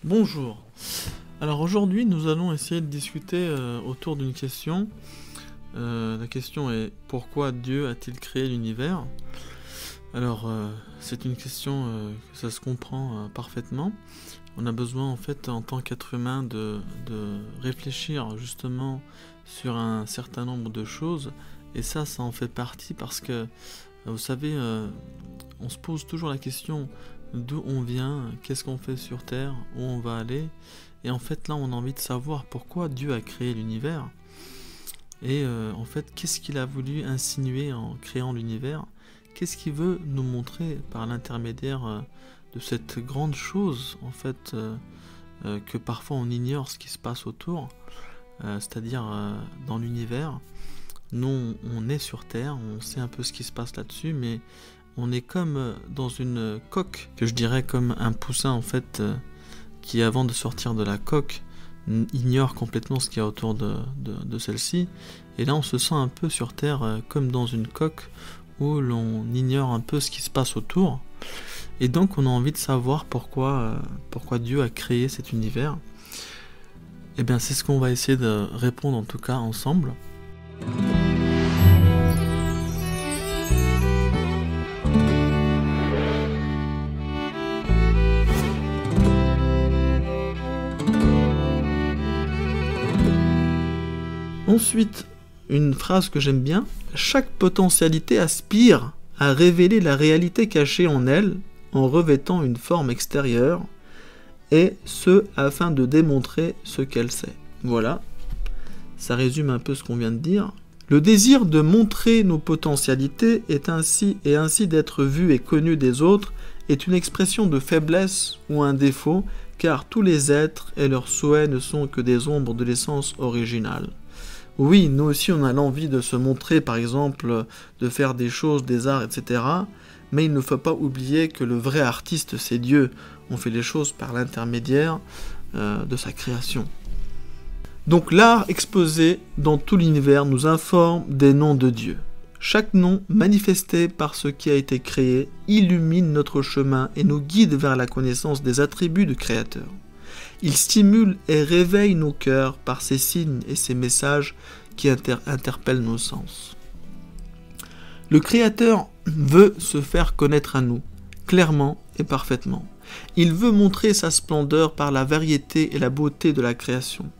Bonjour. Alors aujourd'hui, nous allons essayer de discuter autour d'une question. La question est pourquoi Dieu a-t-il créé l'univers? Alors c'est une question que ça se comprend parfaitement. On a besoin en fait en tant qu'être humain de réfléchir justement sur un certain nombre de choses et ça en fait partie parce que vous savez, on se pose toujours la question d'où on vient, qu'est-ce qu'on fait sur Terre, où on va aller. Et en fait là on a envie de savoir pourquoi Dieu a créé l'univers. Et en fait qu'est-ce qu'il a voulu insinuer en créant l'univers. Qu'est-ce qu'il veut nous montrer par l'intermédiaire de cette grande chose en fait que parfois on ignore ce qui se passe autour, c'est-à-dire dans l'univers. Nous on est sur Terre, on sait un peu ce qui se passe là-dessus, mais on est comme dans une coque, que je dirais comme un poussin en fait, qui avant de sortir de la coque ignore complètement ce qu'il y a autour de celle-ci. Et là on se sent un peu sur Terre comme dans une coque où l'on ignore un peu ce qui se passe autour. Et donc on a envie de savoir pourquoi Dieu a créé cet univers. Et bien c'est ce qu'on va essayer de répondre en tout cas ensemble. Ensuite, une phrase que j'aime bien, chaque potentialité aspire à révéler la réalité cachée en elle en revêtant une forme extérieure, et ce afin de démontrer ce qu'elle sait. Voilà, ça résume un peu ce qu'on vient de dire. Le désir de montrer nos potentialités est ainsi d'être vu et connu des autres est une expression de faiblesse ou un défaut, car tous les êtres et leurs souhaits ne sont que des ombres de l'essence originale. Oui, nous aussi on a l'envie de se montrer, par exemple, de faire des choses, des arts, etc. Mais il ne faut pas oublier que le vrai artiste, c'est Dieu. On fait les choses par l'intermédiaire de sa création. Donc l'art exposé dans tout l'univers nous informe des noms de Dieu. Chaque nom manifesté par ce qui a été créé illumine notre chemin et nous guide vers la connaissance des attributs du Créateur. Il stimule et réveille nos cœurs par ses signes et ses messages qui interpellent nos sens. Le Créateur veut se faire connaître à nous, clairement et parfaitement. Il veut montrer sa splendeur par la variété et la beauté de la création,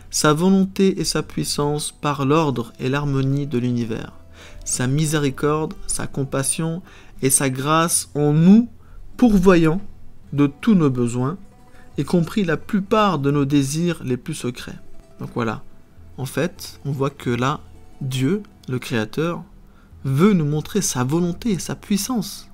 sa volonté et sa puissance par l'ordre et l'harmonie de l'univers, sa miséricorde, sa compassion et sa grâce en nous, pourvoyant de tous nos besoins, y compris la plupart de nos désirs les plus secrets. Donc voilà, en fait, on voit que là, Dieu, le Créateur, veut nous montrer sa volonté et sa puissance.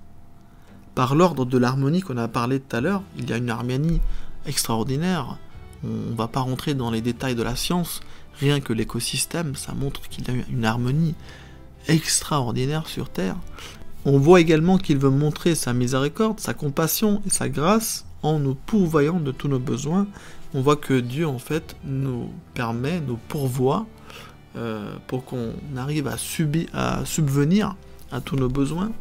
Par l'ordre de l'harmonie qu'on a parlé tout à l'heure, il y a une harmonie extraordinaire. On ne va pas rentrer dans les détails de la science, rien que l'écosystème, ça montre qu'il y a une harmonie extraordinaire sur Terre. On voit également qu'il veut montrer sa miséricorde, sa compassion et sa grâce en nous pourvoyant de tous nos besoins. On voit que Dieu en fait nous permet, nous pourvoit pour qu'on arrive à subvenir à tous nos besoins,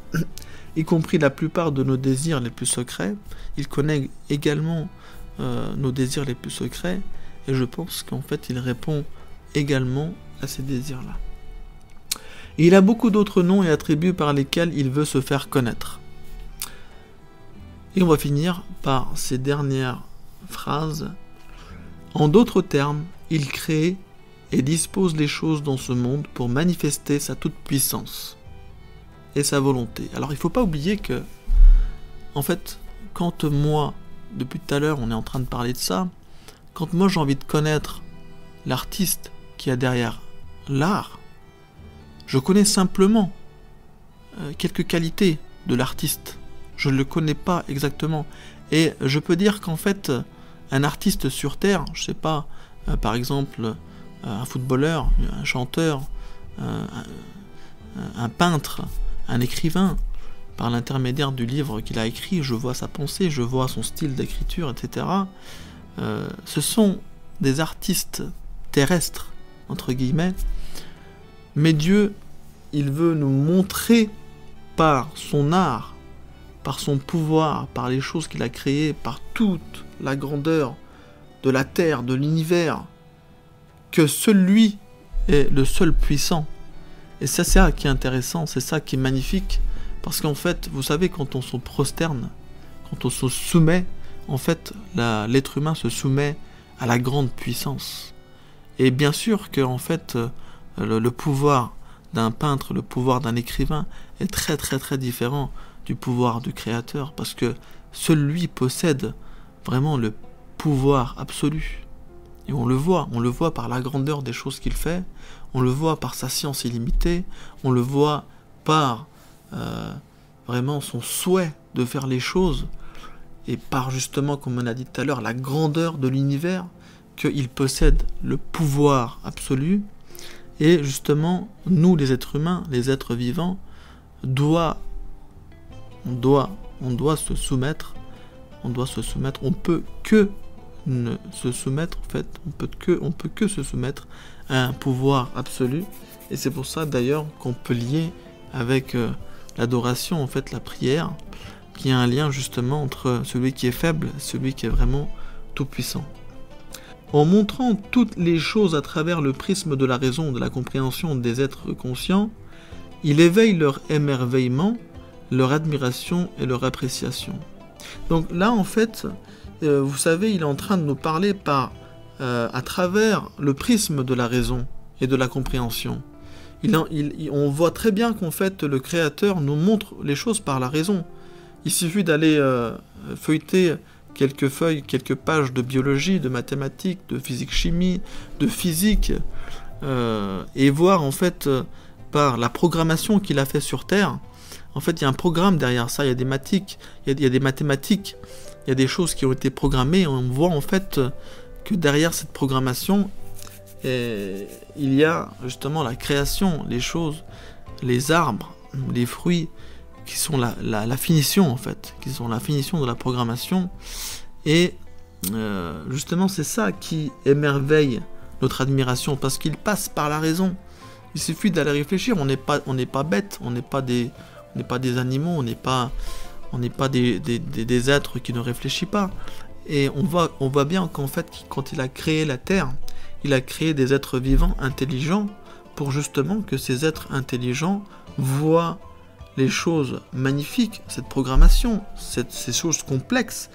y compris la plupart de nos désirs les plus secrets. Il connaît également nos désirs les plus secrets, et je pense qu'en fait il répond également à ces désirs-là. Et il a beaucoup d'autres noms et attributs par lesquels il veut se faire connaître. Et on va finir par ces dernières phrases. En d'autres termes, il crée et dispose les choses dans ce monde pour manifester sa toute-puissance et sa volonté. Alors il ne faut pas oublier que, en fait, quand moi, depuis tout à l'heure, on est en train de parler de ça, quand moi j'ai envie de connaître l'artiste qui a derrière l'art, je connais simplement quelques qualités de l'artiste. Je ne le connais pas exactement. Et je peux dire qu'en fait, un artiste sur Terre, je sais pas, par exemple, un footballeur, un chanteur, un peintre, un écrivain, par l'intermédiaire du livre qu'il a écrit, je vois sa pensée, je vois son style d'écriture, etc. Ce sont des artistes terrestres, entre guillemets, mais Dieu, il veut nous montrer par son art, par son pouvoir, par les choses qu'il a créées, par toute la grandeur de la terre, de l'univers, que celui est le seul puissant. Et c'est ça qui est intéressant, c'est ça qui est magnifique, parce qu'en fait, vous savez, quand on se prosterne, quand on se soumet, en fait, l'être humain se soumet à la grande puissance. Et bien sûr que, en fait, le pouvoir d'un peintre, le pouvoir d'un écrivain est très très très différent du pouvoir du créateur, parce que celui possède vraiment le pouvoir absolu. Et on le voit par la grandeur des choses qu'il fait, on le voit par sa science illimitée, on le voit par vraiment son souhait de faire les choses, et par justement, comme on a dit tout à l'heure, la grandeur de l'univers, qu'il possède le pouvoir absolu. Et justement, nous les êtres humains, les êtres vivants, on doit se soumettre, on peut que se soumettre, en fait, on peut que se soumettre à un pouvoir absolu. Et c'est pour ça d'ailleurs qu'on peut lier avec l'adoration, en fait, la prière, qui a un lien justement entre celui qui est faible et celui qui est vraiment tout puissant. En montrant toutes les choses à travers le prisme de la raison, de la compréhension des êtres conscients, il éveille leur émerveillement, leur admiration et leur appréciation. Donc là, en fait, vous savez, il est en train de nous parler à travers le prisme de la raison et de la compréhension. On voit très bien qu'en fait, le Créateur nous montre les choses par la raison. Il suffit d'aller feuilleter quelques feuilles, quelques pages de biologie, de mathématiques, de physique-chimie, de physique, et voir en fait par la programmation qu'il a fait sur Terre. En fait, il y a un programme derrière ça, il y a des mathématiques, il y a des choses qui ont été programmées, et on voit en fait que derrière cette programmation, il y a justement la création, les choses, les arbres, les fruits, qui sont la finition en fait, qui sont la finition de la programmation. Et justement c'est ça qui émerveille notre admiration, parce qu'il passe par la raison. Il suffit d'aller réfléchir, on n'est pas bête, on n'est pas des animaux, on n'est pas des êtres qui ne réfléchissent pas. Et on voit bien qu'en fait, quand il a créé la Terre, il a créé des êtres vivants intelligents, pour justement que ces êtres intelligents voient les choses magnifiques, cette programmation, ces choses complexes,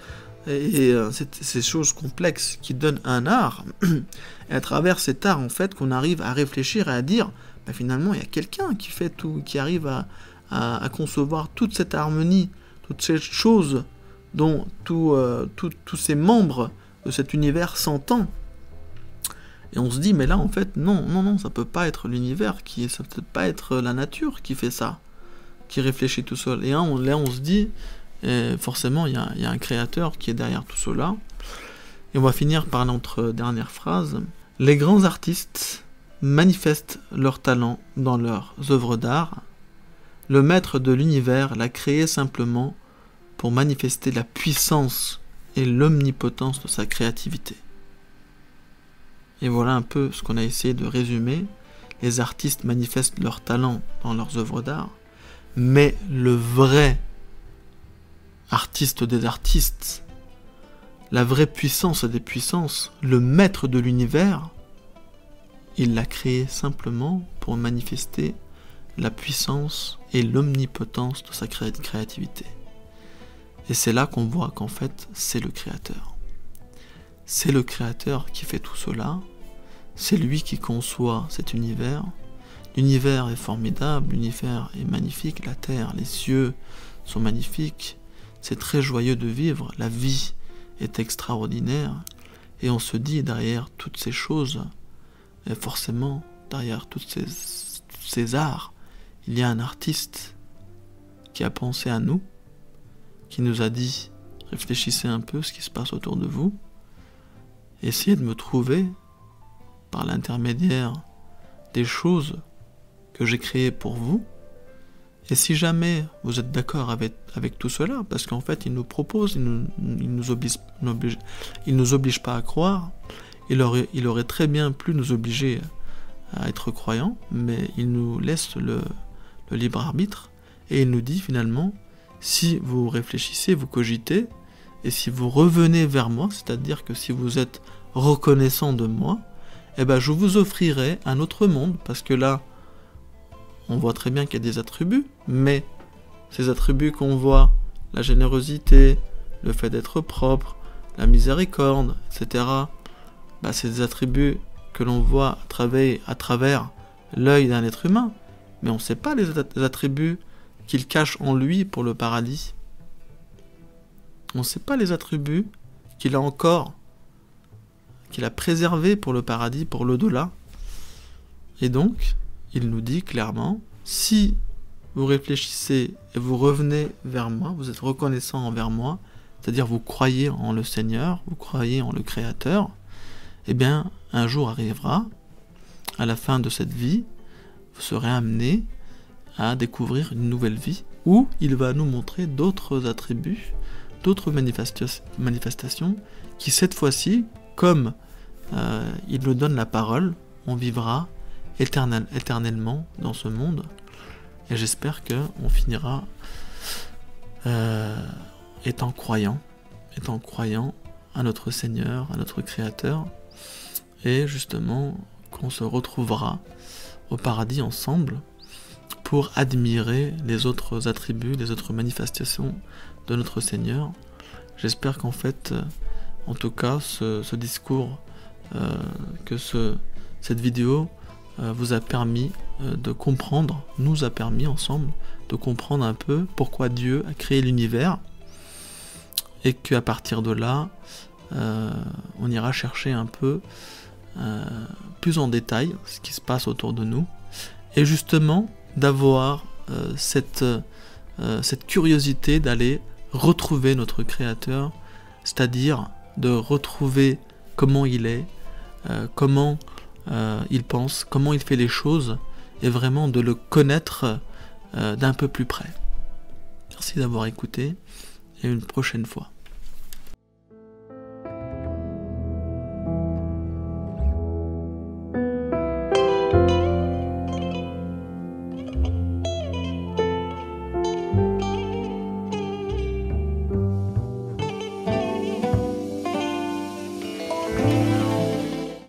et ces choses complexes qui donnent un art, et à travers cet art, en fait, qu'on arrive à réfléchir et à dire, bah, finalement, il y a quelqu'un qui fait tout, qui arrive à concevoir toute cette harmonie, toutes ces choses dont tous ces membres de cet univers s'entendent. Et on se dit, mais là, en fait, non, ça peut pas être l'univers, ça peut pas être la nature qui fait ça, qui réfléchit tout seul. Et là, on se dit, forcément, il y a un créateur qui est derrière tout cela. Et on va finir par notre dernière phrase. Les grands artistes manifestent leur talent dans leurs œuvres d'art. Le maître de l'univers l'a créé simplement pour manifester la puissance et l'omnipotence de sa créativité. Et voilà un peu ce qu'on a essayé de résumer. Les artistes manifestent leur talent dans leurs œuvres d'art, mais le vrai artiste des artistes, la vraie puissance des puissances, le maître de l'univers, il l'a créé simplement pour manifester la puissance et l'omnipotence de sa créativité. Et c'est là qu'on voit qu'en fait, c'est le Créateur. C'est le Créateur qui fait tout cela. C'est lui qui conçoit cet univers. L'univers est formidable, l'univers est magnifique, la terre, les cieux sont magnifiques. C'est très joyeux de vivre, la vie est extraordinaire. Et on se dit, derrière toutes ces choses, et forcément, derrière tous ces arts, il y a un artiste qui a pensé à nous, qui nous a dit, réfléchissez un peu ce qui se passe autour de vous, essayez de me trouver par l'intermédiaire des choses que j'ai créées pour vous. Et si jamais vous êtes d'accord avec tout cela, parce qu'en fait il nous propose, il nous oblige pas à croire, il aurait très bien pu nous obliger à être croyants, mais il nous laisse le libre arbitre, et il nous dit finalement, si vous réfléchissez, vous cogitez, et si vous revenez vers moi, c'est-à-dire que si vous êtes reconnaissant de moi, eh ben je vous offrirai un autre monde, parce que là, on voit très bien qu'il y a des attributs, mais ces attributs qu'on voit, la générosité, le fait d'être propre, la miséricorde, etc., bah, c'est des attributs que l'on voit à travers l'œil d'un être humain, mais on ne sait pas les attributs qu'il cache en lui pour le paradis. On ne sait pas les attributs qu'il a préservés pour le paradis, pour l'au-delà. Et donc, il nous dit clairement, si vous réfléchissez et vous revenez vers moi, vous êtes reconnaissant envers moi, c'est-à-dire vous croyez en le Seigneur, vous croyez en le Créateur, eh bien, un jour arrivera, à la fin de cette vie, vous serez amené à découvrir une nouvelle vie, où il va nous montrer d'autres attributs, d'autres manifestations, qui cette fois-ci, comme il nous donne la parole, on vivra éternellement dans ce monde, et j'espère qu'on finira étant croyant à notre Seigneur, à notre Créateur, et justement qu'on se retrouvera au paradis ensemble pour admirer les autres attributs, les autres manifestations de notre Seigneur. J'espère qu'en fait, en tout cas, ce discours, cette vidéo vous a permis de comprendre, nous a permis ensemble de comprendre un peu pourquoi Dieu a créé l'univers, et qu'à partir de là, on ira chercher un peu plus en détail ce qui se passe autour de nous, et justement d'avoir cette curiosité d'aller retrouver notre Créateur, c'est-à-dire de retrouver comment il est, comment il pense, comment il fait les choses, et vraiment de le connaître d'un peu plus près. Merci d'avoir écouté, et une prochaine fois.